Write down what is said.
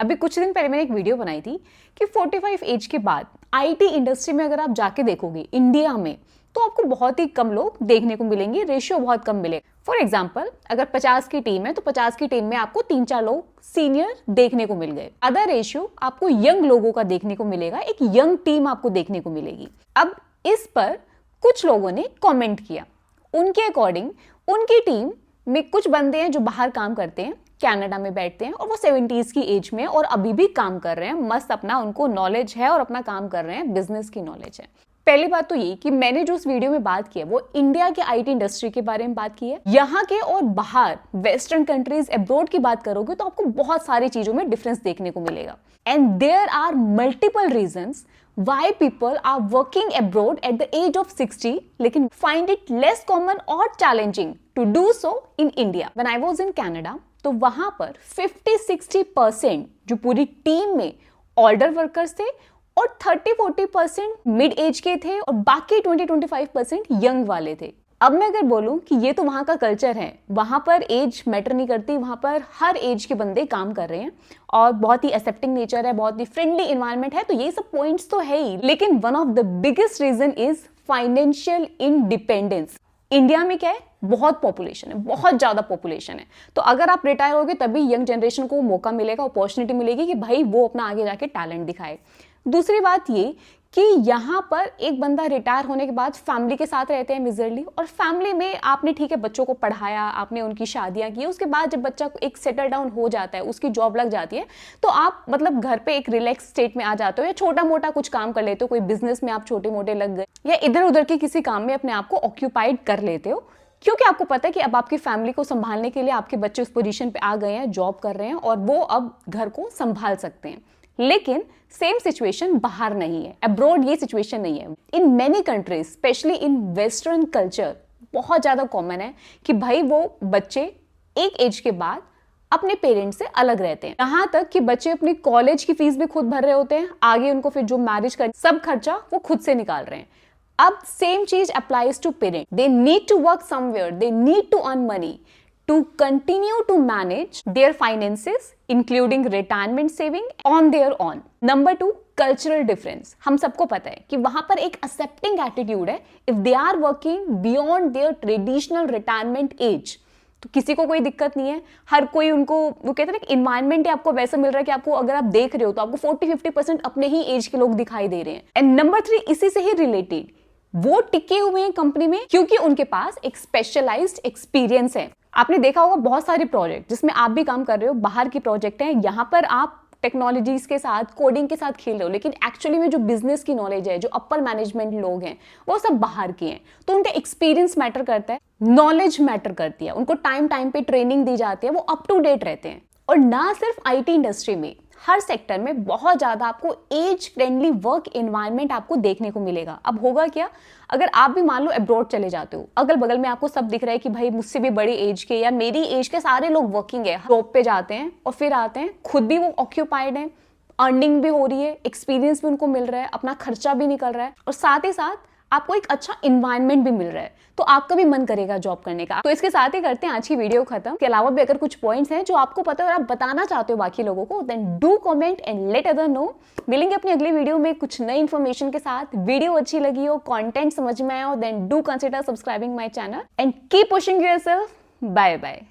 अभी कुछ दिन पहले मैंने एक वीडियो बनाई थी कि 45 एज के बाद आईटी इंडस्ट्री में अगर आप जाके देखोगे इंडिया में तो आपको बहुत ही कम लोग देखने को मिलेंगे, रेशियो बहुत कम मिलेगा। फॉर एग्जाम्पल अगर 50 की टीम है तो 50 की टीम में आपको 3-4 लोग सीनियर देखने को मिल गए। अदर रेशियो आपको यंग लोगों का देखने को मिलेगा, एक यंग टीम आपको देखने को मिलेगी। अब इस पर कुछ लोगों ने कॉमेंट किया। उनके अकॉर्डिंग उनकी टीम में कुछ बंदे हैं जो बाहर काम करते हैं, कनाडा में बैठते हैं और वो 70s की एज में और अभी भी काम कर रहे हैं, मस्त अपना उनको नॉलेज है और अपना काम कर रहे हैं, बिजनेस की नॉलेज है। पहली बात तो ये कि मैंने जो उस वीडियो में बात की है वो इंडिया के आईटी इंडस्ट्री के बारे में बात की है। यहाँ के और बाहर वेस्टर्न कंट्रीज अब्रॉड की बात करोगे तो आपको बहुत सारी चीजों में डिफरेंस देखने को मिलेगा। And there are multiple reasons why people are working abroad at the age of 60 लेकिन find it less common or challenging to do so in India. When I was in Canada तो वहां पर 50-60% जो पूरी team में older workers थे और 30-40% mid age के थे और बाकी 20-25% यंग वाले थे। अब मैं अगर बोलूं कि ये तो वहां का कल्चर है, वहां पर एज मैटर नहीं करती, वहां पर हर एज के बंदे काम कर रहे हैं और बहुत ही एक्सेप्टिंग नेचर है, बहुत ही फ्रेंडली एनवायरनमेंट है, तो ये सब पॉइंट्स तो है ही। लेकिन one of the biggest reason is financial independence. India में क्या है, बहुत पॉपुलेशन है, बहुत ज्यादा पॉपुलेशन है, तो अगर आप रिटायर होगे तभी यंग जनरेशन को मौका मिलेगा, अपॉर्चुनिटी मिलेगी कि भाई वो अपना आगे जाके टैलेंट दिखाए। दूसरी बात ये कि यहाँ पर एक बंदा रिटायर होने के बाद फैमिली के साथ रहते हैं मेजरली, और फैमिली में आपने ठीक है बच्चों को पढ़ाया, आपने उनकी शादियां की, उसके बाद जब बच्चा एक सेटल डाउन हो जाता है, उसकी जॉब लग जाती है, तो आप मतलब घर पे एक रिलैक्स स्टेट में आ जाते हो या छोटा मोटा कुछ काम कर लेते हो, कोई बिजनेस में आप छोटे मोटे लग गए या इधर उधर के किसी काम में अपने आप को ऑक्यूपाइड कर लेते हो, क्योंकि आपको पता है कि अब आपकी फैमिली को संभालने के लिए आपके बच्चे उस पोजीशन पे आ गए हैं, जॉब कर रहे हैं और वो अब घर को संभाल सकते हैं। लेकिन सेम सिचुएशन बाहर नहीं है, अब्रॉड ये सिचुएशन नहीं है। In many countries specially in western culture बहुत ज्यादा कॉमन है कि भाई वो बच्चे एक एज के बाद अपने पेरेंट्स से अलग रहते हैं, यहाँ तक कि बच्चे अपनी कॉलेज की फीस भी खुद भर रहे होते हैं, आगे उनको फिर जो मैरिज कर सब खर्चा वो खुद से निकाल रहे हैं। अब सेम चीज applies to parent, they need to work somewhere, they need to earn money to continue to manage their finances including retirement saving on their own. Number 2, cultural difference. हम सबको पता है कि वहां पर एक accepting attitude है if they are working beyond their traditional retirement age, तो किसी को कोई दिक्कत नहीं है, हर कोई उनको वो कहते हैं ना इन्वायरमेंट आपको वैसा मिल रहा है कि आपको अगर आप देख रहे हो तो आपको 40-50% अपने ही एज के लोग दिखाई दे रहे हैं। एंड नंबर 3, इसी से ही रिलेटेड वो टिके हुए हैं कंपनी में क्योंकि उनके पास एक स्पेशलाइज्ड एक्सपीरियंस है। आपने देखा होगा बहुत सारे प्रोजेक्ट जिसमें आप भी काम कर रहे हो, बाहर के प्रोजेक्ट हैं, यहाँ पर आप टेक्नोलॉजीज के साथ, कोडिंग के साथ खेल रहे हो, लेकिन एक्चुअली में जो बिजनेस की नॉलेज है, जो अपर मैनेजमेंट लोग हैं वो सब बाहर के हैं, तो उनका एक्सपीरियंस मैटर करता है, नॉलेज मैटर करती है, उनको टाइम टाइम पे ट्रेनिंग दी जाती है, वो अप टू डेट रहते हैं। और ना सिर्फ आईटी इंडस्ट्री में, हर सेक्टर में बहुत ज्यादा आपको एज फ्रेंडली वर्क एनवायरनमेंट आपको देखने को मिलेगा। अब होगा क्या, अगर आप भी मान लो अब्रॉड चले जाते हो, अगल बगल में आपको सब दिख रहा है कि भाई मुझसे भी बड़ी एज के या मेरी एज के सारे लोग वर्किंग है, जॉब पे जाते हैं और फिर आते हैं, खुद भी वो ऑक्यूपाइड है, अर्निंग भी हो रही है, एक्सपीरियंस भी उनको मिल रहा है, अपना खर्चा भी निकल रहा है और साथ ही साथ आपको एक अच्छा इन्वायरमेंट भी मिल रहा है, तो आपका भी मन करेगा जॉब करने का। तो इसके साथ ही करते हैं आज की वीडियो खत्म। के अलावा भी अगर कुछ पॉइंट्स हैं जो आपको पता है और आप बताना चाहते हो बाकी लोगों को, then do comment and let other know. मिलेंगे अपनी अगली वीडियो में कुछ नई इन्फॉर्मेशन के साथ। वीडियो अच्छी लगी हो, कंटेंट समझ में आया हो, then do consider subscribing my channel and keep pushing yourself. Bye bye.